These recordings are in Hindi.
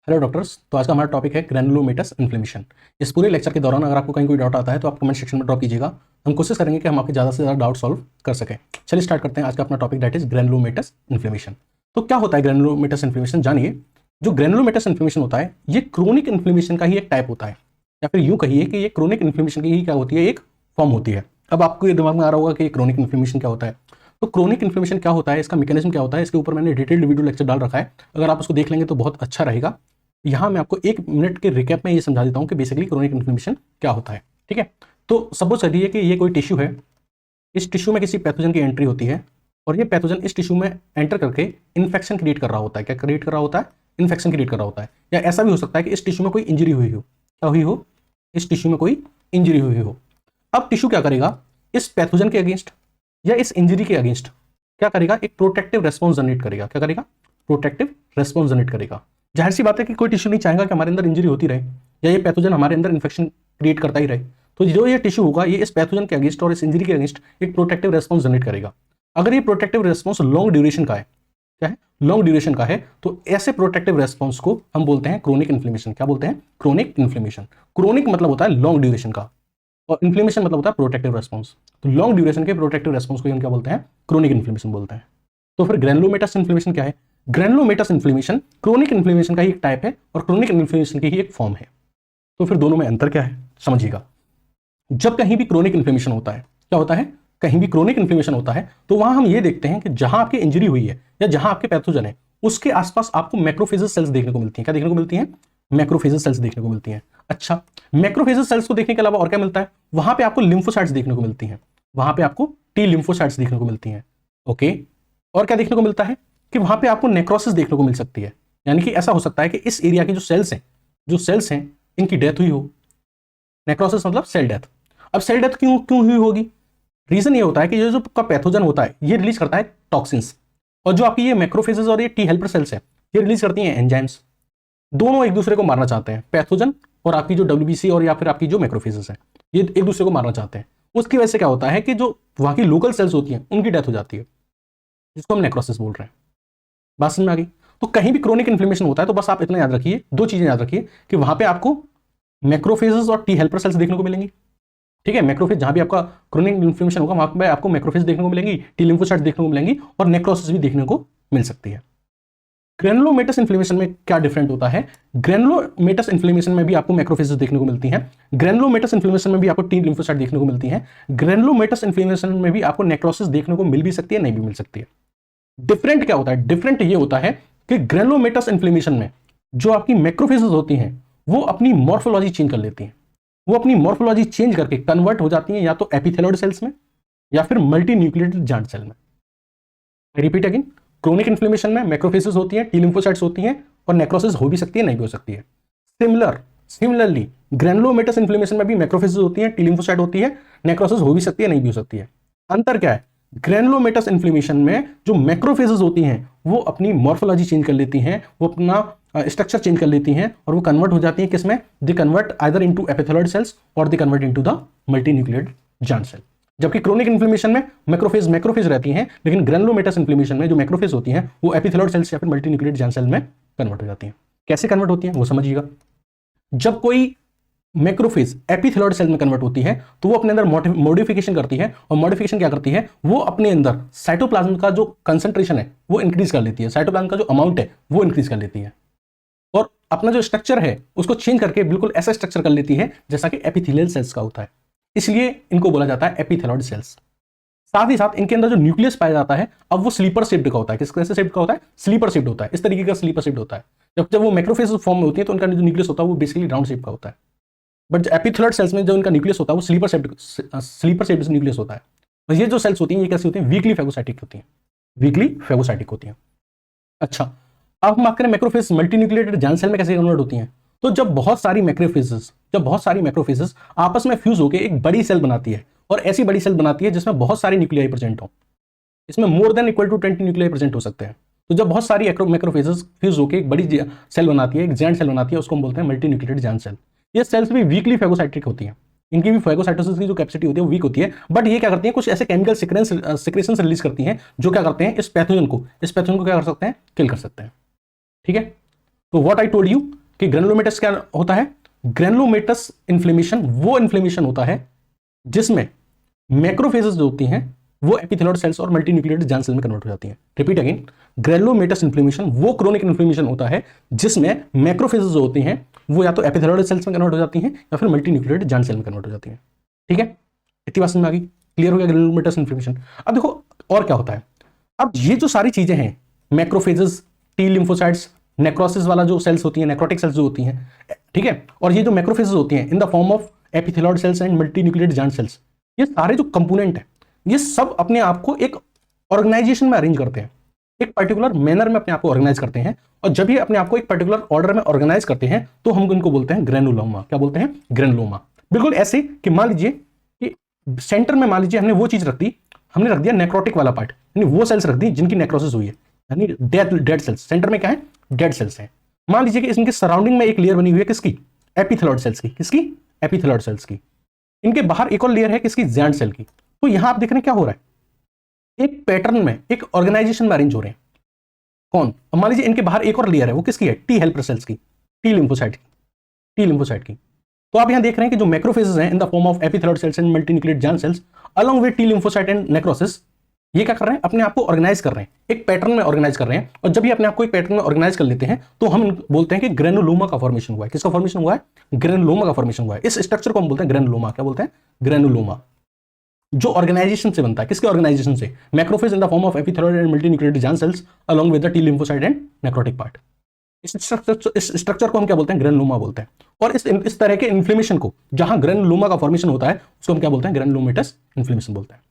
Hello doctors. तो आज का हमारा टॉपिक है ग्रैनुलोमेटस इन्फ्लेमेशन। इस पूरे लेक्चर के दौरान अगर आपको कहीं कोई डाउट आता है तो आप कमेंट सेक्शन में ड्रॉप कीजिएगा। हम कोशिश करेंगे कि हम आपके ज़्यादा से ज़्यादा डाउट सॉल्व कर सकें। चलिए स्टार्ट करते हैं आज का अपना topic, that is granulomatous inflammation. तो क्या होता है ग्रैनुलोमेटस इन्फ्लेमेशन, जानिए। जो ग्रैनुलोमेटस इन्फ्लेमेशन होता है ये क्रोनिक इन्फ्लेमेशन का ही एक टाइप होता है, या फिर यूँ कहिए कि ये क्रोनिक इन्फ्लेमेशन की ही क्या होती है, एक फॉर्म होती है। अब आपको ये दिमाग में आ रहा होगा कि क्रोनिक इन्फ्लेमेशन क्या होता है। तो क्रोनिक इन्फ्लेमेशन क्या होता है, इसका मैकेनिज्म क्या होता है, इसके ऊपर मैंने डिटेल्ड वीडियो लेक्चर डाल रखा है। अगर आप उसको देख लेंगे तो बहुत अच्छा रहेगा। यहाँ मैं आपको 1 मिनट के रिकैप में ये समझा देता हूँ कि बेसिकली क्रोनिक इन्फ्लेमेशन क्या होता है। ठीक है, तो सपोज करिए कि ये कोई टिश्यू है, इस टिश्यू में किसी पैथोजन की एंट्री होती है और ये पैथोजन इस टिश्यू में एंटर करके इन्फेक्शन क्रिएट कर रहा होता है। क्या क्रिएट कर रहा होता है? इन्फेक्शन क्रिएट कर रहा होता है। या ऐसा भी हो सकता है कि इस टिश्यू में कोई इंजरी हुई हो। क्या हुई हो? इस टिश्यू में कोई इंजरी हुई हो। अब टिश्यू क्या करेगा? इस पैथोजन के अगेंस्ट या इस इंजरी के अगेंस्ट क्या करेगा? एक प्रोटेक्टिव रेस्पॉन्स जनरेट करेगा। क्या करेगा? प्रोटेक्टिव रेस्पॉन्स जनरेट करेगा। जाहिर सी बात है कि कोई टिश्यू नहीं चाहेगा कि हमारे अंदर इंजरी होती रहे या ये पैथोजन हमारे अंदर इन्फेक्शन क्रिएट करता ही रहे। तो जो ये टिश्यू होगा ये इस पैथोजन के अगेंस्ट और इस इंजरी के अगेंस्ट एक प्रोटेक्टिव रेस्पॉन्स जनरेट करेगा। अगर ये प्रोटेक्टिव रेस्पॉन्स लॉन्ग ड्यूरेशन का है, क्या है? लॉन्ग ड्यूरेशन का है, तो ऐसे प्रोटेक्टिव रेस्पॉन्स को हम बोलते हैं क्रोनिक इन्फ्लेमेशन। क्या बोलते हैं? Chronic inflammation. क्रोनिक मतलब होता है लॉन्ग ड्यूरेशन का और इन्फ्लेमेशन मतलब होता है प्रोटेक्टिव रेस्पॉन्स। तो लॉन्ग ड्यूरेशन के प्रोटेक्टिव रेस्पॉन्स को हम क्या बोलते हैं? क्रोनिक इन्फ्लेमेशन बोलते हैं। तो फिर ग्रैनुलोमेटस इन्फ्लेमेशन क्या है? ग्रैनुलोमेटस इन्फ्लेमेशन क्रोनिक इन्फ्लेमेशन का ही एक टाइप है और क्रोनिक इन्फ्लेमेशन की ही एक फॉर्म है। तो फिर दोनों में अंतर क्या है, समझिएगा। जब कहीं भी क्रोनिक इन्फ्लेमेशन होता है, क्या होता है? कहीं भी क्रोनिक इन्फ्लेमेशन होता है तो वहां हम ये देखते हैं कि जहां आपकी इंजरी हुई है या जहां आपके पैथोजन है उसके आसपास आपको मैक्रोफेजेस सेल्स देखने को मिलती हैं। क्या देखने को मिलती हैं? मैक्रोफेजेस सेल्स देखने को मिलती हैं। अच्छा, मैक्रोफेजेस सेल्स को देखने के अलावा और क्या मिलता है? वहां पे आपको लिम्फोसाइट्स देखने को मिलती हैं। वहां पे आपको टी लिम्फोसाइट्स देखने को मिलती हैं। ओके, और क्या देखने को मिलता है कि वहां पे आपको नेक्रोसिस देखने को मिल सकती है। यानी कि ऐसा हो सकता है कि इस एरिया के जो सेल्स हैं इनकी डेथ हुई हो। नेक्रोसिस मतलब सेल डेथ। अब सेल डेथ क्यों क्यों हुई होगी? रीजन ये होता है कि ये जो का पैथोजन होता है ये रिलीज करता है टॉक्सिन्स, और जो आपकी ये मैक्रोफेजेस और ये टी हेल्पर सेल्स है ये रिलीज करती हैं एंजाइम्स। दोनों एक दूसरे को मारना चाहते हैं, पैथोजन और आपकी जो डब्ल्यूबीसी और या फिर आपकी जो मैक्रोफेजेस है ये एक दूसरे को मारना चाहते हैं। उसकी वजह से क्या होता है कि जो वहां की लोकल सेल्स होती हैं उनकी डेथ हो जाती है, जिसको हम नेक्रोसिस बोल रहे हैं। बात समझ में आ गई? तो कहीं भी क्रोनिक इन्फ्लेमेशन होता है तो बस आप इतना याद रखिए, 2 चीजें याद रखिए कि वहां पे आपको मैक्रोफेजेस और टी हेल्पर सेल्स देखने को मिलेंगी। ठीक है, मैक्रोफेज जहां भी आपका क्रोनिक इन्फ्लेमेशन होगा वहां पे आपको मैक्रोफेज देखने को मिलेंगी, टी लिम्फोसाइट्स देखने को मिलेंगी और नेक्रोसिस भी देखने को मिल सकती है। ग्रैनुलोमेटस इन्फ्लेमेशन में क्या डिफरेंट होता है? ग्रैनुलोमेटस इन्फ्लेमेशन में भी आपको मैक्रोफेजेस देखने को मिलती हैं। ग्रैनुलोमेटस इन्फ्लेमेशन में भी आपको टी लिम्फोसाइट देखने को मिलती हैं। ग्रैनुलोमेटस इन्फ्लेमेशन में भी आपको नेक्रोसिस देखने को मिल भी सकती है, नहीं भी मिल सकती है। डिफरेंट क्या होता है? डिफरेंट ये होता है कि ग्रैनुलोमेटस इन्फ्लेमेशन में जो आपकी मैक्रोफेजेस होती हैं वो अपनी मॉर्फोलॉजी चेंज कर लेती हैं। वो अपनी मॉर्फोलॉजी चेंज करके कन्वर्ट हो जाती हैं या तो एपिथेलॉइड सेल्स में या फिर मल्टी न्यूक्लिएटेड जाइंट सेल में। रिपीट अगेन, क्रोनिक इन्फ्लेमेशन में मैक्रोफेजेस होती हैं, टी लिम्फोसाइट्स होती हैं और नेक्रोसिस हो भी सकती है, नहीं भी हो सकती है। सिमिलरली ग्रैनुलोमेटस इन्फ्लेमेशन में भी मैक्रोफेजेस होती हैं, टी लिम्फोसाइट होती है, नेक्रोसिस हो भी सकती है, नहीं भी हो सकती है। अंतर क्या है? ग्रैनुलोमेटस इन्फ्लेमेशन में जो मैक्रोफेजेस होती हैं वो अपनी मॉर्फोलॉजी चेंज कर लेती हैं, वो अपना स्ट्रक्चर चेंज कर लेती हैं और वो कन्वर्ट हो जाती हैं किसमें? They convert either into epithelioid cells और they convert into the multi nucleated giant cell. जबकि क्रोनिक इन्फ्लेमेशन में मैक्रोफेज रहती हैं, लेकिन ग्रैनुलोमेटस इन्फ्लेमेशन में जो मैक्रोफेज होती हैं वो एपिथेलॉइड सेल्स या फिर मल्टी न्यूक्लिएटेड जाइंट सेल में कन्वर्ट हो जाती हैं। कैसे कन्वर्ट होती हैं वो समझिएगा। जब कोई मैक्रोफेज एपिथेलॉइड सेल में कन्वर्ट होती है तो वो अपने अंदर मॉडिफिकेशन करती है, और मॉडिफिकेशन क्या करती है? वो अपने अंदर साइटोप्लाज्म का जो कंसंट्रेशन है वो इंक्रीज कर लेती है, साइटोप्लाज्म का जो अमाउंट है वो इंक्रीज कर लेती है और अपना जो स्ट्रक्चर है उसको चेंज करके बिल्कुल ऐसा स्ट्रक्चर कर लेती है जैसा कि एपिथेलियल सेल्स का होता है। इसलिए इनको बोला जाता है एपिथेलॉइड सेल्स। साथ ही साथ इनके अंदर जो न्यूक्लियस पाया जाता है अब वो स्लीपर शेप्ड का होता है। किस कैसे शेप्ड का होता है? स्लीपर शेप्ड होता है। इस तरीके का स्लीपर शेप्ड होता है। जब वो मैक्रोफेज फॉर्म में होती है तो उनका जो न्यूक्लियस होता है वो बेसिकली राउंड शेप का होता है। बट एपिथेलॉइड सेल्स में जो इनका न्यूक्लियस होता है वो स्लीपर शेप्ड न्यूक्लियस होता है। और ये जो सेल्स होती हैं ये कैसी होती हैं? वीकली फेगोसाइटिक होती हैं। वीकली फेगोसाइटिक होती हैं। अच्छा, अब हम बात करें macrophage multi nucleated giant cell में कैसे कन्वर्ट होती हैं। तो जब बहुत सारी मैक्रोफेजेस आपस में फ्यूज होकर एक बड़ी सेल बनाती है, और ऐसी बड़ी सेल बनाती है जिसमें बहुत सारी न्यूक्लियाई प्रेजेंट हो, इसमें more than equal to 20 nuclei present हो सकते हैं। तो जब बहुत सारी मैक्रोफेजेस फ्यूज होकर एक बड़ी सेल बनाती है, एक जाइंट सेल बनाती है, उसको हम बोलते हैं मल्टी न्यूक्लिएटेड जाइंट सेल। ये सेल्स भी वीकली फेगोसाइटिक होती हैं। इनकी भी फेगोसाइटोसिस की जो कैपेसिटी होती है वो वीक होती है, बट ये क्या करती हैं? कुछ ऐसे केमिकल सिक्रेशंस रिलीज करती हैं जो क्या करते हैं? इस पैथोजन को क्या कर सकते हैं? किल कर सकते हैं। ठीक है, तो व्हाट आई टोल्ड यू कि ग्रेनुलोमेटस क्या होता है? ग्रेनुलोमेटस इन्फ्लेमेशन वो इन्फ्लेमेशन होता है जिसमें मैक्रोफेजेस जो होती हैं वो एपिथेलियल सेल्स और मल्टीन्यूक्लिएटेड जर्म सेल में कन्वर्ट हो जाती हैं। रिपीट अगेन, ग्रेनुलोमेटस इन्फ्लेमेशन वो क्रोनिक इन्फ्लेमेशन होता है जिसमें मैक्रोफेजेस जो होती हैं वो या तो एपिथेलियल सेल्स में कन्वर्ट हो जाती हैं या फिर मल्टीन्यूक्लिएटेड जर्म सेल में कन्वर्ट हो जाती हैं। ठीक है, इतनी बात समझ में आ गई? क्लियर हो गया ग्रेनुलोमेटस इन्फ्लेमेशन? अब देखो और क्या होता है। अब ये जो सारी चीजें हैं, मैक्रोफेजेस, टी लिम्फोसाइट्स, नेक्रोसिस वाला जो सेल्स होती हैं, नेक्रोटिक सेल्स जो होती हैं, ठीक है, और ये जो मैक्रोफेजेस होती हैं in the form of epithelial cells and multinucleated germ cells, ये सारे जो कंपोनेंट है ये सब अपने आप को एक ऑर्गेनाइजेशन में अरेंज करते हैं, एक पर्टिकुलर मैनर में अपने आप को ऑर्गेनाइज करते हैं, और जब ये अपने आप को एक पर्टिकुलर ऑर्डर में ऑर्गेनाइज करते हैं तो हम इनको बोलते हैं ग्रेनुलोमा। क्या बोलते हैं? ग्रेनुलोमा। बिल्कुल ऐसे कि मान लीजिए कि सेंटर में मान लीजिए हमने वो चीज रख दी, हमने रख दिया नेक्रोटिक वाला पार्ट, यानी वो सेल्स रख दी जिनकी नेक्रोसिस हुई है, यानी डेड सेल्स। सेंटर में क्या है? डेड सेल्स हैं। मान लीजिए कि इनके सराउंडिंग में एक लेयर बनी हुई है किसकी? एपिथेलियल सेल्स की। किसकी? एपिथेलियल सेल्स की। इनके बाहर एक और लेयर है किसकी? ज़ायंट सेल की। तो यहां आप देख रहे हैं क्या हो रहा है, एक पैटर्न में, एक ऑर्गेनाइजेशन में अरेंज हो रहे हैं। कौन? अब मान लीजिए इनके बाहर एक और लेयर है, वो किसकी है? टी हेल्पर सेल्स की, टी लिम्फोसाइट की, टी लिम्फोसाइट की। तो आप यहां देख रहे हैं कि जो मैक्रोफेजेस हैं in the form of epithelial cells and multinucleated germ cells along with T lymphocyte and necrosis, ये क्या कर रहे हैं? अपने आप को ऑर्गेनाइज कर रहे हैं, एक पैटर्न में ऑर्गेनाइज कर रहे हैं। और जब ये अपने आप को एक पैटर्न में ऑर्गेनाइज कर लेते हैं तो हम बोलते हैं कि ग्रेनुलोमा का फॉर्मेशन हुआ है। किसका फॉर्मेशन हुआ है? ग्रेनुलोमा का फॉर्मेशन हुआ है। इस स्ट्रक्चर को हम बोलते हैं ग्रेनुलोमा। क्या बोलते हैं? ग्रेनुलोमा। जो ऑर्गेनाइजेशन से बनता है, किसके ऑर्गेनाइजेशन से? Macrophage in the form of epithelial and multinucleated germ cells along with the T lymphocyte and necrotic part. इस स्ट्रक्चर को हम क्या बोलते हैं? ग्रेनुलोमा बोलते हैं। और इस तरह के इन्फ्लेमेशन को, जहां ग्रेनुलोमा का फॉर्मेशन होता है, उसको हम क्या बोलते हैं? ग्रेनुलोमेटस इन्फ्लेमेशन बोलते हैं।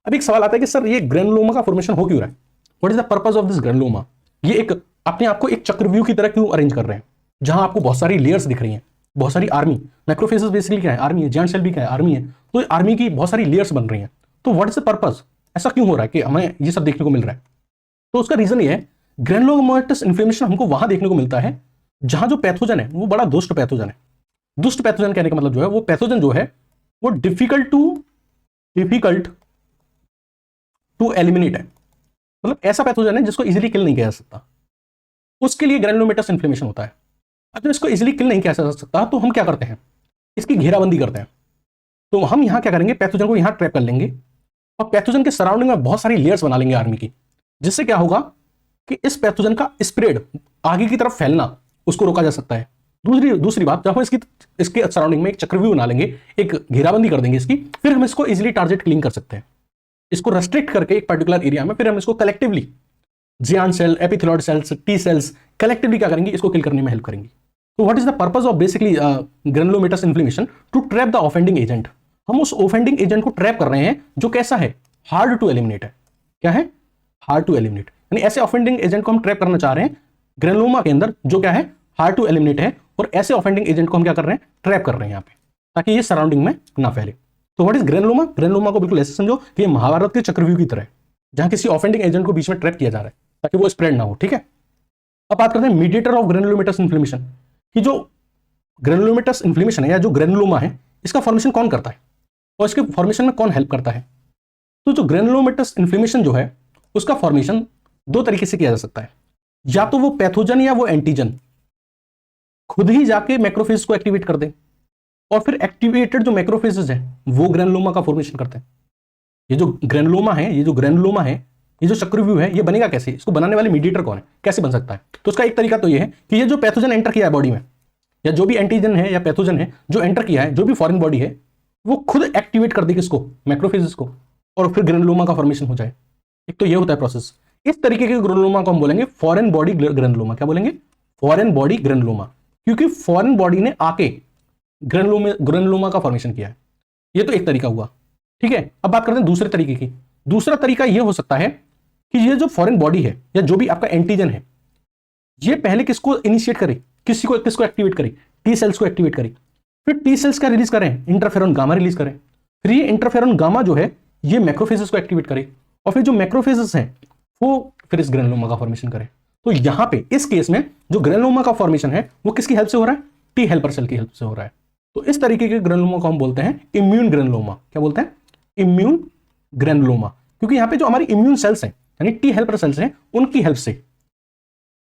अब एक सवाल आता है कि सर ये ग्रेनुलोमा का फॉर्मेशन हो क्यों रहा है? What is the purpose of this granuloma? ये एक अपने आप को एक चक्रव्यूह की तरह क्यों अरेंज कर रहे हैं, जहां आपको बहुत सारी लेयर्स दिख रही हैं, बहुत सारी आर्मी। मैक्रोफेजेस बेसिकली क्या है? आर्मी है। जॉइंट सेल भी क्या है? आर्मी है। तो आर्मी की बहुत सारी लेयर्स बन रही हैं। तो व्हाट इज द पर्पस? ऐसा क्यों हो रहा है कि हमें ये सब देखने को मिल रहा है? तो उसका रीजन ये है, ग्रेनुलोमेटस इन्फ्लेमेशन हमको वहां देखने को मिलता है जहां जो पैथोजन है वो बड़ा दुष्ट पैथोजन है। दुष्ट पैथोजन कहने का मतलब जो है, वो पैथोजन जो है वो डिफिकल्ट टू एलिमिनेट है। मतलब ऐसा पैथोजन है जिसको इजीली किल नहीं किया जा सकता, उसके लिए ग्रेनुलोमेटस इन्फ्लेमेशन होता है। अब इसको इजीली किल नहीं किया जा सकता तो हम क्या करते हैं? इसकी घेराबंदी करते हैं। तो हम यहां क्या करेंगे? पैथोजन को यहां ट्रैप कर लेंगे और पैथोजन के सराउंडिंग में बहुत सारी लेयर्स बना लेंगे आर्मी की, जिससे क्या होगा कि इस पैथोजन का स्प्रेड, आगे की तरफ फैलना, उसको रोका जा सकता है। दूसरी बात, जब हम इसके सराउंडिंग में एक चक्रव्यूह बना लेंगे, एक घेराबंदी कर देंगे इसकी, फिर हम इसको इजीली टारगेट किलिंग कर सकते हैं। इसको रेस्ट्रिक्ट करके एक पर्टिकुलर एरिया में, फिर हम इसको collectively giant cell, epithelial cells, T cells collectively क्या करेंगे? इसको किल करने में हेल्प करेंगे। तो what is the purpose of basically granulomatous inflammation? To trap the offending agent. हम उस ऑफेंडिंग एजेंट को ट्रैप कर रहे हैं जो कैसा है? हार्ड टू एलिमिनेट है। क्या है? Hard to eliminate. यानी ऐसे ऑफेंडिंग एजेंट को हम ट्रैप करना चाह रहे हैं ग्रेनुलोमा के अंदर, जो क्या है? हार्ड टू एलिमिनेट है। और ऐसे ऑफेंडिंग एजेंट को हम क्या कर रहे हैं? ट्रैप कर रहे हैं यहाँ पे, ताकि ये सराउंडिंग में ना फैले। तो व्हाट इज ग्रेनुलोमा? ग्रेनुलोमा को बिल्कुल ऐसे समझो कि ये महाभारत के चक्रव्यूह की तरह है, जहां किसी ऑफेंडिंग एजेंट को बीच में ट्रैप किया जा रहा है ताकि वो स्प्रेड ना हो। ठीक है, अब बात करते हैं मीडिएटर ऑफ ग्रेनुलोमेटस इन्फ्लेमेशन, कि जो ग्रेनुलोमेटस इन्फ्लेमेशन है या जो ग्रेनुलोमा है, इसका फॉर्मेशन कौन करता है और इसके फॉर्मेशन में कौन हेल्प करता है? तो जो ग्रेनुलोमेटस इन्फ्लेमेशन जो है, उसका फॉर्मेशन दो तरीके से किया जा सकता है। या तो वो पैथोजन या वो एंटीजन खुद ही जाके मैक्रोफेज को एक्टिवेट कर दे, और फिर एक्टिवेटेड जो मैक्रोफेजेस हैं वो ग्रेनुलोमा का फॉर्मेशन करते हैं। ये जो ग्रेनुलोमा है, ये जो चक्रव्यूह है, ये बनेगा कैसे? इसको बनाने वाले मीडिएटर कौन है? कैसे बन सकता है? तो उसका एक तरीका तो ये है कि ये जो पैथोजन एंटर किया है बॉडी में, या जो भी एंटीजन है या पैथोजन है जो एंटर किया है, जो भी फॉरेन बॉडी है, वो खुद एक्टिवेट कर दे किसको? मैक्रोफेजेस को, और फिर ग्रेनुलोमा का फॉर्मेशन हो जाए। एक तो ये होता है प्रोसेस। इस तरीके के ग्रेनुलोमा को हम बोलेंगे फॉरेन बॉडी ग्रेनुलोमा। क्या बोलेंगे? फॉरेन बॉडी ग्रेनुलोमा, क्योंकि फॉरेन बॉडी ने आके ग्रेनुलोमा का फॉर्मेशन किया है। ये तो एक तरीका हुआ। ठीक है, अब बात करते हैं दूसरे तरीके की। दूसरा तरीका यह हो सकता है कि ये जो फॉरेन बॉडी है या जो भी आपका एंटीजन है, ये पहले किसको इनिशिएट करे? किसको एक्टिवेट करे? टी सेल्स को एक्टिवेट करे। फिर टी सेल्स क्या रिलीज करें? इंटरफेरॉन गामा रिलीज करें। फिर ये इंटरफेरॉन गामा जो है ये मैक्रोफेजेस को एक्टिवेट करे, और फिर जो मैक्रोफेजेस हैं वो फिर इस ग्रेनुलोमा का फॉर्मेशन करे। तो यहां पे इस केस में जो ग्रेनुलोमा का फॉर्मेशन है वो किसकी हेल्प से हो रहा है? टी हेल्पर सेल की हेल्प से हो रहा है। तो इस तरीके के ग्रेनुलोमा को हम बोलते हैं इम्यून ग्रेनुलोमा। क्या बोलते हैं? इम्यून ग्रेनुलोमा, क्योंकि यहां पे जो हमारी इम्यून सेल्स हैं यानी टी हेल्पर सेल्स हैं, उनकी हेल्प से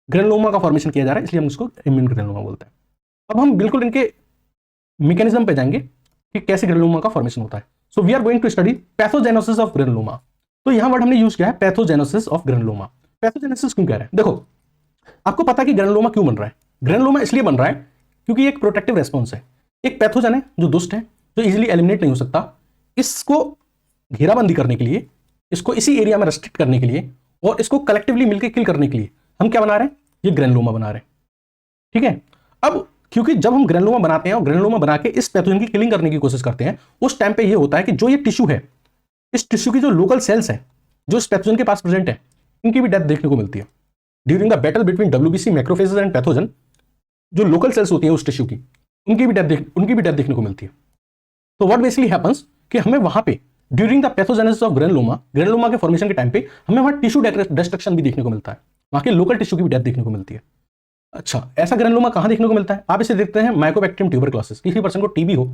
ग्रेनुलोमा का फॉर्मेशन किया जा रहा है, इसलिए हम उसको इम्यून ग्रेनुलोमा बोलते हैं। अब हम बिल्कुल इनके मैकेनिज्म पे जाएंगे कि कैसे ग्रेनुलोमा का फॉर्मेशन होता है। So we are going to study pathogenesis of granuloma. तो यहां वर्ड हमने यूज किया है पैथोजेनोसिस ऑफ ग्रेनुलोमा। पैथोजेनेसिस क्यों कह रहे हैं? देखो, आपको पता है कि ग्रेनुलोमा क्यों बन रहा है। ग्रेनुलोमा इसलिए बन रहा है क्योंकि एक प्रोटेक्टिव रेस्पॉन्स है, एक पैथोजन है जो दुष्ट है, जो इजीली एलिमिनेट नहीं हो सकता। इसको घेराबंदी करने के लिए, इसको इसी एरिया में रेस्ट्रिक्ट करने के लिए और इसको कलेक्टिवली मिलकर किल करने के लिए हम क्या बना रहे हैं? ये ग्रेनुलोमा बना रहे हैं। ठीक है, अब क्योंकि जब हम ग्रेनुलोमा बनाते हैं और ग्रेनुलोमा बना के इस पैथोजन की किलिंग करने की कोशिश करते हैं, उस टाइम पे ये होता है कि जो ये टिश्यू है, इस टिश्यू की जो लोकल सेल्स हैं जो इस पैथोजन के पास प्रेजेंट है, इनकी भी डेथ देखने को मिलती है। During the battle between WBC macrophages and pathogen, जो लोकल सेल्स होती हैं उस टिश्यू की, उनकी भी डेथ देखने को मिलती है। तो व्हाट बेसिकली हैपेंस कि हमें वहां पे during the pathogenesis of granuloma के फॉर्मेशन के टाइम पे हमें वहां टिश्यू डिस्ट्रक्शन भी देखने को मिलता है, वहां के लोकल टिश्यू की भी डेथ देखने को मिलती है। अच्छा, ऐसा ग्रेनुलोमा कहां देखने को मिलता है? आप इसे देखते हैं माइकोबैक्टीरियम ट्यूबरक्लोसिस। किसी पर्सन को टीबी हो,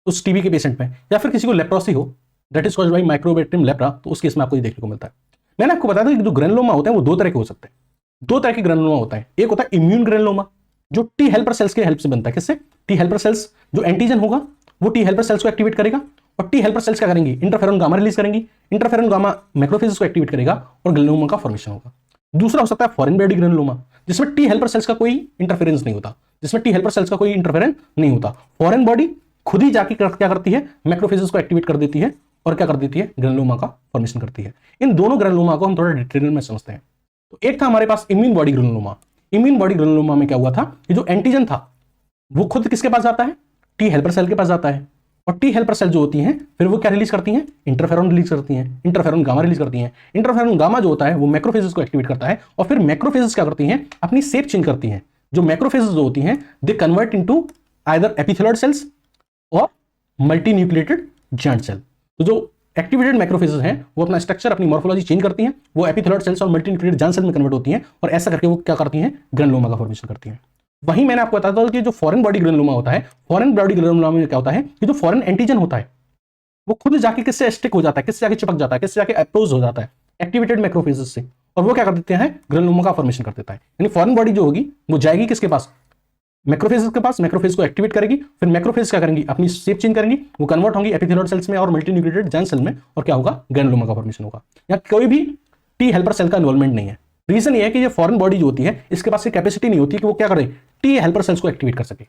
उस टीबी के पेशेंट में, या फिर किसी को लेप्रोसी हो, that is caused by Mycobacterium lepra, तो उस केस में आपको ये देखने को मिलता है। मैंने आपको बताया था कि जो ग्रेनुलोमा होते हैं वो दो तरह के हो सकते हैं। दो तरह के ग्रेनुलोमा होता है। एक होता है इम्यून ग्रेनुलोमा, जो टी हेल्पर सेल्स के हेल्प से बनता है। किससे? टी हेल्पर सेल्स, जो एंटीजन होगा वो टी हेल्पर सेल्स को एक्टिवेट करेगा, और टी हेल्पर सेल्स क्या करेंगी? इंटरफेरॉन गामा रिलीज करेंगी। इंटरफेरॉन गामा मैक्रोफेजेस को एक्टिवेट करेगा और ग्रेनुलोमा का फॉर्मेशन होगा। दूसरा हो सकता है फॉरेन बॉडी ग्रेनुलोमा, जिसमें टी हेल्पर सेल्स का कोई इंटरफेरेंस नहीं होता, नहीं होता। फॉरेन बॉडी खुद ही जाके क्या करती है? मैक्रोफेजेस को एक्टिवेट कर देती है और क्या कर देती है? ग्रेनुलोमा का फॉर्मेशन करती है। इन दोनों ग्रेनुलोमा को हम थोड़ा डिटेल में समझते हैं। तो एक था हमारे पास immune body granuloma. Immune body granuloma में क्या हुआ था कि जो एंटीजन था वो खुद किसके पास जाता है? टी हेल्पर सेल के पास जाता है, और टी हेल्पर सेल जो होती हैं फिर वो क्या रिलीज करती हैं? इंटरफेरॉन रिलीज करती हैं, इंटरफेरॉन गामा रिलीज करती हैं। इंटरफेरॉन गामा जो होता है वो मैक्रोफेजेस को एक्टिवेट करता है, और फिर मैक्रोफेजेस क्या करती हैं? अपनी शेप चेंज करती हैं। जो मैक्रोफेजेस जो होती हैं they convert into either epithelioid cells और मल्टी न्यूक्लिएटेड जायंट सेल। तो जो एक्टिवेटेड मैक्रोफेजेस हैं वो अपना स्ट्रक्चर, अपनी मॉर्फोलॉजी चेंज करती हैं, वो एपिथेलॉइड सेल्स और मल्टी न्यूक्लिएटेड जायंट सेल में कन्वर्ट होती हैं, और ऐसा करके वो क्या करती हैं? ग्रेनुलोमा का फॉर्मेशन करती हैं। वहीं मैंने आपको बताया था कि जो फॉरेन बॉडी ग्रेनुलोमा होता है, फॉरेन बॉडी ग्रेनुलोमा में क्या होता है कि जो फॉरेन एंटीजन होता है वो खुद जाके किससे स्टिक हो जाता है, किससे जाके चिपक जाता है, किससे जाके अप्रोच हो जाता है? एक्टिवेटेड मैक्रोफेजेस से, और वो क्या कर देते हैं? ग्रेनुलोमा का फॉर्मेशन कर देता है। यानी फॉरेन बॉडी जो होगी वो जाएगी किसके पास? मैक्रोफेजेस के पास। मैक्रोफेज को एक्टिवेट करेगी, फिर मैक्रोफेज क्या करेंगी? अपनी शेप चेंज करेंगी, वो कन्वर्ट होंगी एपिथेलॉइड सेल्स में और मल्टी न्यूक्लिएटेड जायंट सेल में, और क्या होगा? ग्रेनुलोमा का फॉर्मेशन होगा। यहाँ कोई भी टी हेल्पर सेल का इन्वॉल्वमेंट नहीं है। रीजन ये है कि ये फॉरेन बॉडी जो होती है इसके पास कैपेसिटी नहीं होती कि वो क्या करे? टी हेल्पर सेल्स को एक्टिवेट कर सके।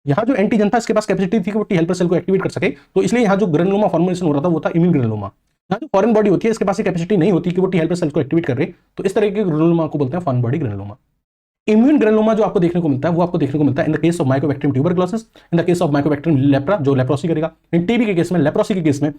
यहाँ जो एंटीजन था इसके पास कैपेसिटी थी कि वो टी हेल्पर सेल को एक्टिवेट कर सके, तो इसलिए यहाँ जो ग्रेनुलोमा फॉर्मेशन हो रहा था वो था इम्यून ग्रेनुलोमा। यहाँ जो फॉरेन बॉडी होती है इसके पास कैपेसिटी नहीं होती कि वो टी हेल्पर सेल्स को एक्टिवेट करे, तो इस तरह के ग्रेनुलोमा को बोलते हैं foreign body granuloma. Immune granuloma जो आपको देखने को मिलता है वो आपको देखने को मिलता है in the case of Mycobacterium tuberculosis, in the case of Mycobacterium lepra जो लेप्रोसी करेगा, इन टीबी के केस में, लेप्रोसी के केस में,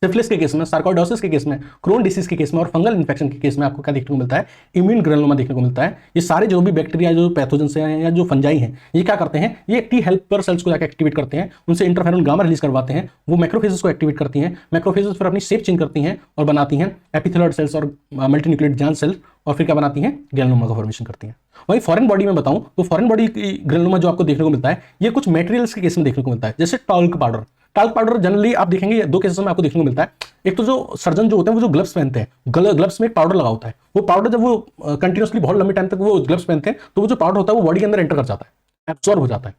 सिफिलिस के केस में, सार्कोइडोसिस के केस में, क्रोन डिसीज के केस में, और फंगल इन्फेक्शन के केस में आपको क्या देखने को मिलता है? इम्यून ग्रेनुलोमा देखने को मिलता है। ये सारे जो भी बैक्टीरिया, जो पैथोजेंस हैं या जो फंजाई हैं, ये क्या करते हैं? ये टी हेल्पर सेल्स को जाकर एक्टिवेट करते हैं, उनसे इंटरफेरॉन गामा रिलीज करवाते हैं, वो मैक्रोफेजेस को एक्टिवेट करती हैं, मैक्रोफेजेस फिर अपनी शेप चेंज करती हैं और बनाती हैं एपिथेलॉइड सेल्स और मल्टी न्यूक्लिएटेड जायंट सेल, और फिर क्या बनाती हैं? ग्रेनुलोमा का फॉर्मेशन करती हैं। वही फॉरेन बॉडी में बताऊं तो फॉरेन बॉडी की ग्रेनुलोमा जो आपको देखने को मिलता है ये कुछ मटेरियल्स के केस में देखने को मिलता है, जैसे talk powder. Talk powder generally आप देखेंगे दो केसेस में आपको देखने को मिलता है। एक तो जो सर्जन जो होते हैं वो जो ग्लव्स पहनते हैं, ग्लव्स में एक पाउडर लगा होता है, वो पाउडर जब वो कंटिन्यूसली बहुत लंबे टाइम तक वो ग्लव्स पहनते हैं तो वो जो पाउडर होता है वो बॉडी के अंदर एंटर कर जाता है, एब्सॉर्ब हो जाता है,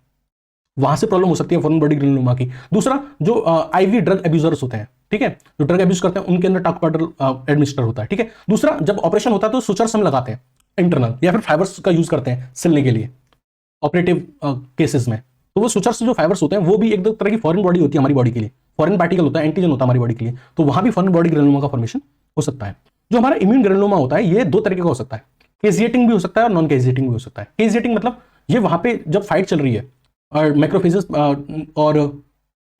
वहां से प्रॉब्लम हो सकती है फॉरेन बॉडी ग्रेनुलोमा की। दूसरा जो आईवी ड्रग एब्यूजर्स होते हैं, ठीक है, जो ड्रग एब्यूज करते हैं उनके अंदर टॉल्क पाउडर एडमिनिस्टर होता है, ठीक है। दूसरा जब ऑपरेशन होता है तो सुचर्स हम लगाते हैं इंटरनल, या फिर फाइबर्स का यूज करते हैं सिलने के लिए ऑपरेटिव केसेस में, तो वो सुचर्स जो फाइबर्स होते हैं वो भी एक दो तरह की फॉरेन बॉडी होती है हमारी बॉडी के लिए, फॉरेन पार्टिकल होता है, एंटीजन होता है हमारी बॉडी के लिए, तो वहां भी फॉरेन बॉडी ग्रेनुलोमा का फॉर्मेशन हो सकता है। जो हमारा इम्यून ग्रेनुलोमा होता है ये दो तरीके का हो सकता है, केजिएटिंग भी हो सकता है और नॉन केजिएटिंग भी हो सकता है। केजिएटिंग मतलब ये वहां पे जब फाइट चल रही है और मैक्रोफेजेस और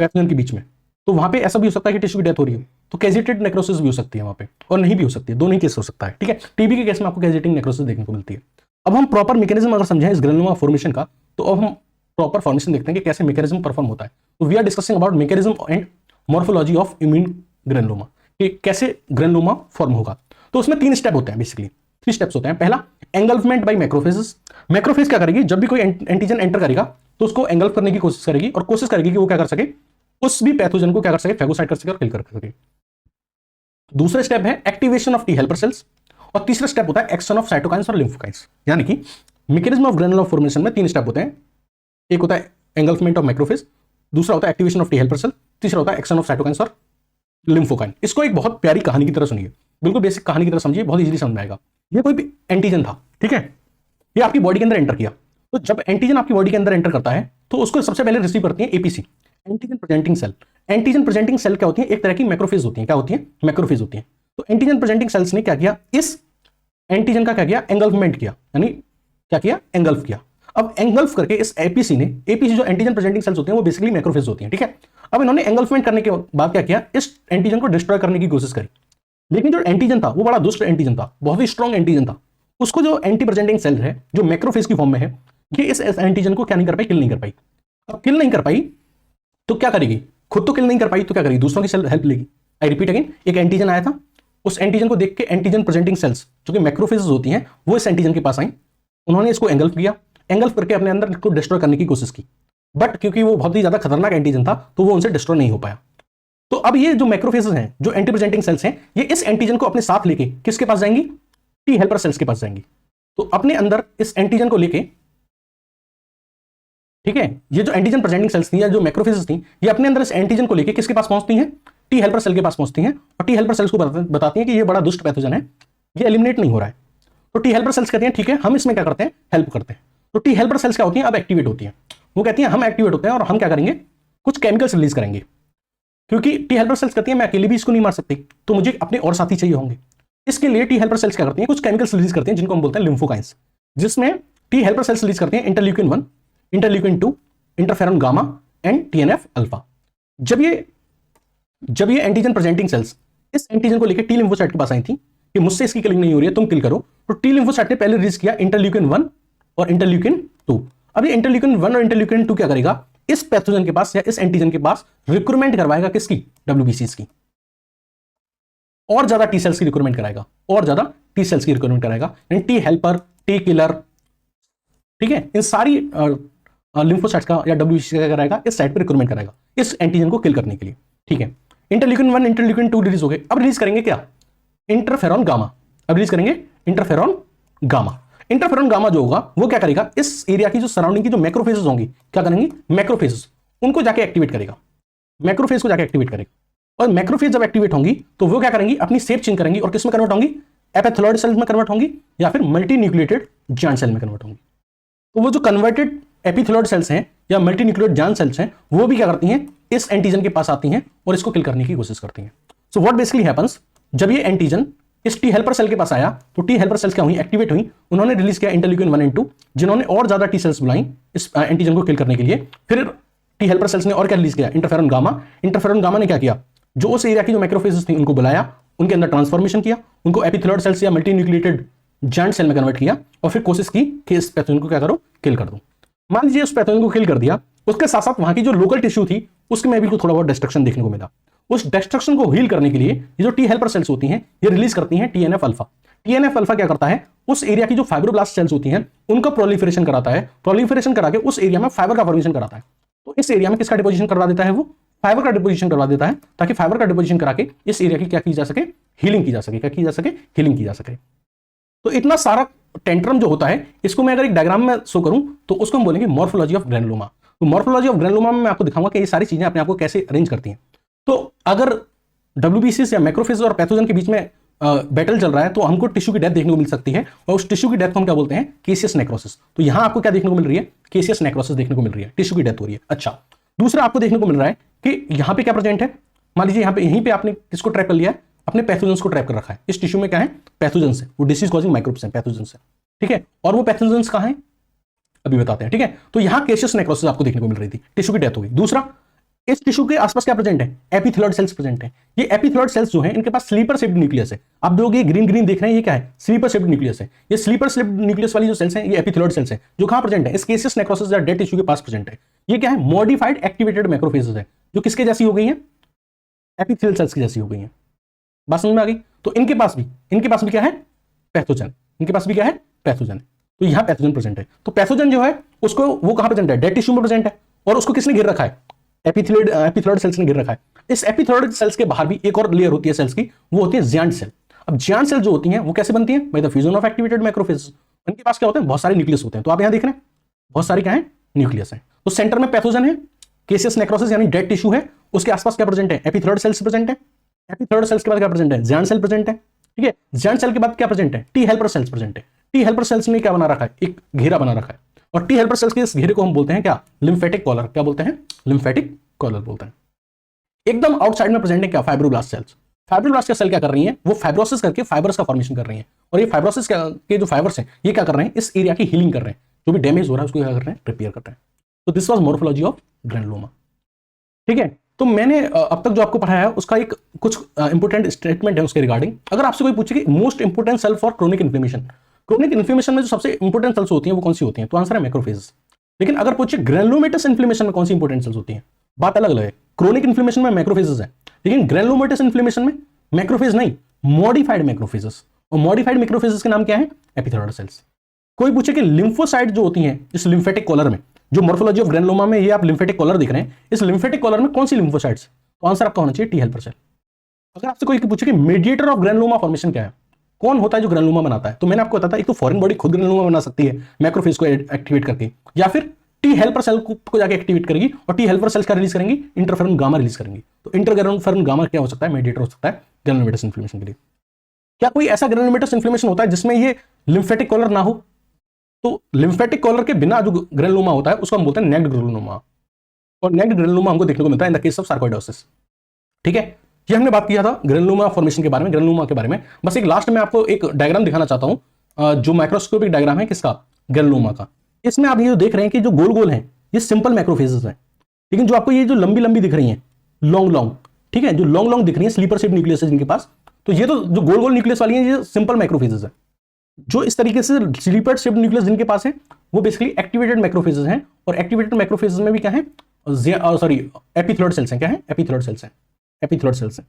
पैथोजन के बीच में, तो वहां पे ऐसा भी हो सकता है कि टिश्यू की डेथ हो रही है, तो कैजिएटेड नेक्रोसिस भी हो सकती है वहां पे, और नहीं भी हो सकती है, दोनों ही केस हो सकता है, ठीक है। टीबी के केस में आपको कैजिएटिंग नेक्रोसिस देखने को मिलती है। अब हम प्रॉपर मैकेनिज्म अगर समझें इस ग्रेनुलोमा फॉर्मेशन का, तो अब हम प्रॉपर फॉर्मेशन देखते हैं कि कैसे मैकेनिज्म परफॉर्म होता है। तो we are discussing about mechanism and morphology of immune granuloma, कि कैसे ग्रेनुलोमा फॉर्म होगा। तो उसमें 3 स्टेप होते हैं, बेसिकली 3 स्टेप्स होते हैं। पहला, एंगल्फमेंट बाय मैक्रोफेजेस। मैक्रोफेज क्या करेगी, जब भी कोई एंटीजन एंटर करेगा तो उसको एंगल्फ करने की कोशिश करेगी, और कोशिश करेगी कि वो क्या कर सके, उस भी पैथोजन को क्या कर सके, फैगोसाइट कर सके और किल कर सके। दूसरा स्टेप है activation of T helper cells, और तीसरा स्टेप होता है एक्शन ऑफ साइटोकाइंस और लिम्फोकाइंस। यानी कि मैकेनिज्म ऑफ ग्रैनुलर फॉर्मेशन में 3 स्टेप होते हैं। एक होता है एंगल्फमेंट ऑफ मैक्रोफेज, दूसरा होता है activation of T helper cell, तीसरा होता है एक्शन ऑफ साइटोकाइंस और लिम्फोकाइन। इसको एक बहुत प्यारी कहानी की तरह सुनिए, बिल्कुल बेसिक कहानी की तरह समझिए, बहुत इजीली समझ में आएगा। ये कोई भी एंटीजन था, ठीक है, ये आपकी बॉडी के अंदर एंटर किया। तो जब एंटीजन आपकी बॉडी के अंदर एंटर करता है तो उसको सबसे पहले रिसीव करती है APC, antigen presenting cell. Antigen presenting cell क्या होती है? एक तरह की मैक्रोफेज होती है। क्या होती है? मैक्रोफेज होती है। तो एंटीजन प्रेजेंटिंग सेल्स ने क्या किया? इस एंटीजन का क्या किया? एंगल्फमेंट किया, यानी क्या किया? एंगल्फ किया। अब एंगल्फ करके इस एपीसी ने, एपीसी जो एंटीजन प्रेजेंटिंग सेल्स होते हैं वो बेसिकली मैक्रोफेज होती हैं, ठीक है। अब इन्होंने एंगल्फमेंट करने के बाद क्या किया? इस एंटीजन को डिस्ट्रॉय करने की कोशिश करी। लेकिन जो एंटीजन था वो बड़ा दुष्ट एंटीजन था, बहुत ही स्ट्रॉन्ग एंटीजन था। उसको जो एंटी प्रेजेंटिंग सेल है जो मैक्रोफेज की फॉर्म में है, ये इस एंटीजन को क्या नहीं कर पाई? किल नहीं कर पाई। अब किल नहीं कर पाई तो क्या करेगी? खुद तो किल नहीं कर पाई तो क्या करेगी? दूसरों की सेल हेल्प लेगी। आई रिपीट अगेन, एक एंटीजन आया था, उस एंटीजन को देख के एंटीजन प्रेजेंटिंग सेल्स जो कि मैक्रोफेजेस होती हैं वो इस एंटीजन के पास आई। उन्होंने इसको एंगल्फ किया, एंगल्फ करके अपने अंदर इसको डिस्ट्रॉय करने की कोशिश की। बट क्योंकि वो बहुत ही ज्यादा खतरनाक एंटीजन था तो वो उनसे डिस्ट्रॉय नहीं हो पाया। तो अब ये जो मैक्रोफेजेस हैं, जो एंटी प्रेजेंटिंग सेल्स हैं, ये इस एंटीजन को अपने साथ लेके किसके पास जाएंगी? टी हेल्पर सेल्स के पास जाएंगी। तो अपने अंदर इस एंटीजन को लेके, ठीक है, ये जो एंटीजन प्रेजेंटिंग सेल्स थी या जो मैक्रोफेजेस थी, ये अपने अंदर इस एंटीजन को लेके किसके पास पहुंचती हैं? टी हेल्पर सेल के पास पहुंचती हैं। और टी हेल्पर सेल्स को बताती हैं कि ये बड़ा दुष्ट पैथोजन है, ये एलिमिनेट नहीं हो रहा है। तो टी हेल्पर सेल्स कहती हैं ठीक है, हम इसमें क्या करते हैं? हेल्प करते हैं। तो टी हेल्पर सेल्स क्या होती हैं? अब एक्टिवेट होती हैं। वो कहती हैं हम एक्टिवेट होते हैं और हम क्या करेंगे? कुछ केमिकल्स रिलीज करेंगे। क्योंकि टी हेल्पर सेल्स कहती हैं मैं अकेली भी इसको नहीं मार सकती, तो मुझे अपने और साथी चाहिए होंगे। इसके लिए टी हेल्पर सेल्स क्या करती हैं? कुछ केमिकल्स रिलीज करते हैं जिनको हम बोलते हैं लिम्फोकाइंस, जिसमें टी हेल्पर सेल्स रिलीज करते हैं interleukin 1, interleukin 2, interferon gamma and TNF alpha. जब ये एंटीजन प्रेजेंटिंग सेल्स इस एंटीजन को लेकर टी लिम्फोसाइट के पास आई थी कि मुझसे इसकी किलिंग नहीं हो रही है, तुम किल करो, तो टी लिम्फोसाइट ने पहले रिलीज किया इंटरल्यूकिन 1 और इंटरल्यूकिन 2। अब ये इंटरल्यूकिन 1 और इंटरल्यूकिन 2 क्या करेगा? इस पैथोजन के पास या इस एंटीजन के पास रिक्रूटमेंट करवाएगा किसकी? WBCs की। और ज्यादा टी सेल्स की रिक्रूटमेंट कराएगा, और ज्यादा टी सेल्स की रिक्रूटमेंट कराएगा, यानी टी हेल्पर, टी किलर, ठीक है, इन सारी लिम्फोसाइट्स का या WBC का कराएगा, इस साइट पर रिक्रूटमेंट कराएगा इस एंटीजन को किल करने के लिए, ठीक है। इंटरल्यूकिन 1, इंटरल्यूकिन 2 रिलीज हो गए। अब रिलीज करेंगे क्या? Interferon gamma. अब रिलीज करेंगे इंटरफेरॉन गामा। इंटरफेरॉन गामा जो होगा वो क्या करेगा? इस एरिया की जो सराउंडिंग की जो मैक्रोफेजेस होंगी, क्या करेंगी? मैक्रोफेजेस, उनको जाके एक्टिवेट करेगा, मैक्रोफेज को जाके एक्टिवेट करेगा। और मैक्रोफेज जब एक्टिवेट होंगी तो वो क्या करेंगी? अपनी शेप चेंज करेंगी और किस में कन्वर्ट होंगी? एपिथेलॉइड सेल्स में कन्वर्ट होंगी या फिर मल्टी न्यूक्लिएटेड जायंट सेल में कन्वर्ट होंगी। तो वो जो कन्वर्टेड एपिथेलॉइड सेल्स हैं या मल्टी न्यूक्लिएटेड जायंट सेल्स हैं, वो भी क्या करती हैं? इस एंटीजन के पास आती हैं और इसको किल करने की कोशिश करती हैं। सो व्हाट बेसिकली हैपेंस, जब ये एंटीजन इस टी हेल्पर सेल के पास आया तो टी हेल्पर सेल्स क्या हुई? एक्टिवेट हुई। उन्होंने रिलीज किया इंटरल्यूकिन 1 एंड 2, जिन्होंने और ज्यादा टी सेल्स बुलाई इस एंटीजन को किल करने के लिए। फिर टी हेल्पर सेल्स ने और क्या रिलीज किया? Interferon gamma. इंटरफेरॉन गामा ने क्या किया? जो उस एरिया की जो मैक्रोफेजेस थी उनको बुलाया, उनके अंदर ट्रांसफॉर्मेशन किया, उनको एपिथेलॉइड सेल्स या मल्टी न्यूक्लिएटेड जायंट सेल में कन्वर्ट किया और फिर कोशिश की कि इस पैथोजन को क्या करो? किल कर दो। मान लीजिए उस पैथोजन को किल कर दिया, उसके साथ साथ वहां की जो लोकल टिश्यू थी उसमें भी थोड़ा बहुत डिस्ट्रक्शन देखने को मिला। उस डिस्ट्रक्शन को हील करने के लिए ये जो टी हेल्पर सेल्स होती हैं ये रिलीज करती हैं TNF अल्फा। TNF अल्फा क्या करता है? उस एरिया की जो फाइब्रोब्लास्ट सेल्स होती हैं उनका प्रोलिफरेशन कराता है, प्रोलिफरेशन करा के उस एरिया में फाइबर का फॉर्मेशन कराता है। तो इस एरिया में किसका डिपोजिशन करवा देता है? वो फाइबर का डिपोजिशन करवा देता है, ताकि फाइबर का डिपोजिशन करा के इस एरिया की क्या की जा सके? हीलिंग की जा सके। क्या की जा सके? हीलिंग की जा सके। तो इतना सारा टेंट्रम जो होता है, इसको मैं अगर एक डायग्राम में शो करूं तो उसको हम बोलेंगे मॉर्फोलॉजी ऑफ ग्रैनुलोमा। तो मॉर्फोलॉजी ऑफ ग्रैनुलोमा में मैं आपको दिखाऊंगा कि ये सारी चीजें अपने आप को कैसे अरेंज करती हैं। तो अगर WBCs या मैक्रोफेज और पैथोजन के बीच में बैटल चल रहा है तो हमको टिश्यू की डेथ देखने को मिल सकती है, और उस टिश्यू की डेथ को हम क्या बोलते हैं? केसियस नेक्रोसिस। तो यहां आपको क्या देखने को मिल रही है? केसियस नेक्रोसिस देखने को मिल रही है, टिश्यू की डेथ हो रही है। अच्छा, दूसरा आपको देखने को मिल रहा है कि यहां पे क्या प्रेजेंट है? मान लीजिए यहां पे, यहीं पे आपने किसको ट्रैप कर लिया है? अपने पैथोजेंस को ट्रैप कर रखा है। इस टिश्यू में क्या है? पैथोजेंस है, वो डिसीज कॉजिंग माइक्रोब्स हैं, पैथोजेंस है, ठीक है। और वो पैथोजेंस कहां है अभी बताते हैं, ठीक है। तो यहां केसियस नेक्रोसिस आपको देखने को मिल रही थी, टिश्यू की डेथ हो गई। दूसरा, इस टिश्यू के आसपास क्या प्रेजेंट है? एपिथेलॉइड सेल्स प्रेजेंट है। ये एपिथेलॉइड सेल्स जो है इनके पास स्लीपर शेप्ड न्यूक्लियस है। आप लोग ये ग्रीन ग्रीन देख रहे हैं, ये क्या है? स्लीपर शेप्ड न्यूक्लियस है। ये स्लीपर शेप्ड न्यूक्लियस वाली जो सेल्स हैं ये एपिथेलॉइड सेल्स हैं, जो कहां प्रेजेंट है? इस केसियस नेक्रोसिस या डेड टिश्यू के पास प्रेजेंट है। ये क्या है? मॉडिफाइड एक्टिवेटेड मैक्रोफेजेस है, जो किसके जैसी हो गई है? एपिथेलियल सेल्स की जैसी हो गई है। बात समझ में आ गई? तो इनके पास भी क्या है? पैथोजन। इनके पास भी क्या है? पैथोजन। तो यहां पैथोजन प्रेजेंट है। तो पैथोजन जो है उसको वो कहां प्रेजेंट है? डेड टिश्यू में प्रेजेंट है। और उसको किसने घेर रखा है? एपिथेलॉइड सेल्स ने घेर रखा है। इस एपिथेलॉइड सेल्स के बाहर भी एक और लेयर होती है सेल्स की, वो होती है जायंट सेल। अब जियांट सेल जो होती हैं वो कैसे बनती हैं? By the fusion of activated macrophage. उनके पास क्या होते हैं? बहुत सारे न्यूक्लियस होते हैं। तो आप यहां देख रहे हैं बहुत सारे क्या है? न्यूक्लियस है। तो सेंटर में पैथोजन है, केसियस नेक्रोसिस यानी डेड टिश्यू है, उसके आसपास क्या प्रेजेंट है? एपिथेलियल सेल्स प्रेजेंट है। एपिथेलियल सेल्स के बाद क्या प्रेजेंट है? जियांट सेल प्रेजेंट है। ठीक है, जियांट सेल के बाद क्या प्रेजेंट है? टी हेल्पर सेल्स प्रेजेंट है। टी हेल्पर सेल्स ने क्या बना रखा है? एक घेरा बना रखा है, और टी हेल्पर सेल्स के इस घेरे को हम बोलते हैं क्या? Lymphatic collar. क्या बोलते हैं? लिम्फेटिक कॉलर बोलते हैं। एकदम आउटसाइड में प्रेजेंट है क्या? Fibroblast sales. फाइब्रोब्लास्ट के सेल क्या कर रही हैं? वो फाइब्रोसिस करके फाइबर्स का फॉर्मेशन कर रही हैं, और ये फाइब्रोसिस के जो फाइबर्स हैं ये क्या कर रहे हैं? इस एरिया की हीलिंग कर रहे हैं, जो भी डैमेज हो रहा है उसको क्या कर रहे हैं? रिपेयर कर रहे हैं। तो this was morphology of granuloma. ठीक है, तो मैंने अब तक जो आपको पढ़ाया है उसका एक कुछ इंपोर्टेंट स्टेटमेंट है उसके रिगार्डिंग। अगर आपसे कोई पूछे कि most important cell for chronic inflammation, chronic inflammation में जो सबसे इंपोर्टेंट सेल्स होती हैं वो कौन सी होती हैं? तो आंसर है मैक्रोफेजेस। लेकिन अगर पूछे ग्रैनुलोमेटस इन्फ्लेमेशन में कौन सी इंपोर्टेंट सेल्स होती हैं, बात अलग अलग है। क्रोनिक इन्फ्लेमेशन में मैक्रोफेजेस है, लेकिन ग्रैनुलोमेटस इन्फ्लेमेशन में मैक्रोफेज नहीं, मॉडिफाइड मैक्रोफेजेस। और मॉडिफाइड मैक्रोफेजेस के नाम क्या है? Epithelial cells. कोई पूछे कि लिम्फोसाइट जो होती हैं इस लिम्फेटिक कॉलर में, जो मॉर्फोलॉजी ऑफ ग्रैनुलोमा में ये आप लिम्फेटिक कॉलर दिख रहे हैं, इस लिम्फेटिक कॉलर में कौन सी लिम्फोसाइट्स? तो आंसर आपका होना चाहिए टी हेल्पर सेल। अगर आपसे कोई पूछे कि मीडिएटर ऑफ ग्रैनुलोमा फॉर्मेशन क्या है, कौन होता है जो ग्रैनुलोमा बनाता है, तो मैंने आपको बताया था एक तो फॉरेन बॉडी खुद ग्रैनुलोमा बना सकती है मैक्रोफेज को एक्टिवेट करके, या फिर टी हेल्पर सेल को जाके एक्टिवेट करेगी, और टी हेल्पर सेल्स का रिलीज करेंगी? इंटरफेरॉन गामा रिलीज करेंगी। तो इंटरफेरॉन गामा क्या हो सकता है? मीडिएटर हो सकता है ग्रैनुलोमेटस इन्फ्लेमेशन के लिए। क्या कोई ऐसा ग्रैनुलोमेटस इन्फ्लेमेशन होता है जिसमें ये लिम्फेटिक कॉलर ना हो? तो लिम्फेटिक कॉलर के बिना जो ग्रैनुलोमा होता है उसको हम बोलते हैं नेक्ड ग्रैनुलोमा, और नेक्ड ग्रैनुलोमा हमको देखने को मिलता है in the case of sarcoidosis. ठीक है, ये हमने बात किया था ग्रैनुलोमा फॉर्मेशन के बारे में, ग्रैनुलोमा के बारे में। बस एक लास्ट में आपको एक डायग्राम दिखाना चाहता हूं, जो माइक्रोस्कोपिक डायग्राम है किसका? ग्रैनुलोमा का। इसमें आप ये देख रहे हैं कि जो गोल गोल हैं ये सिंपल मैक्रोफेजेस हैं, लेकिन जो आपको ये जो लंबी लंबी दिख रही हैं, लॉन्ग लॉन्ग, ठीक है, जो लॉन्ग लॉन्ग दिख रही है स्लीपर शेप न्यूक्लियस है जिनके पास, तो ये तो जो गोल गोल न्यूक्लियस वाली है ये सिंपल मैक्रोफेजेस है। जो इस तरीके से स्लीपर शेप न्यूक्लियस जिनके पास है वो बेसिकली एक्टिवेटेड मैक्रोफेजेस हैं, और एक्टिवेटेड मैक्रोफेजेस में भी क्या है? सॉरी, एपिथेलियल सेल्स हैं। क्या है? एपिथेलियल सेल्स हैं, एपिथेलियल सेल्स हैं।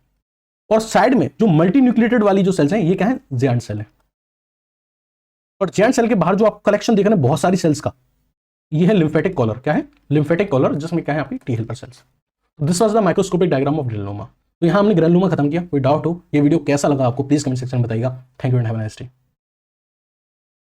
और साइड में जो मल्टी न्यूक्लिएटेड वाली जो सेल्स हैं ये क्या है? जियांट सेल है। और जियांट सेल के बाहर जो आप कलेक्शन देख रहे हैं बहुत सारी सेल्स का, ये है लिम्फेटिक कॉलर। क्या है? लिम्फेटिक कॉलर, जिसमें क्या है? आपकी T helper cells. This was the microscopic diagram of granuloma. तो यहां हमने ग्रैनुलोमा खत्म किया। कोई डाउट हो, ये वीडियो कैसा लगा आपको प्लीज कमेंट सेक्शन में बताइएगा। Thank you and have a nice day.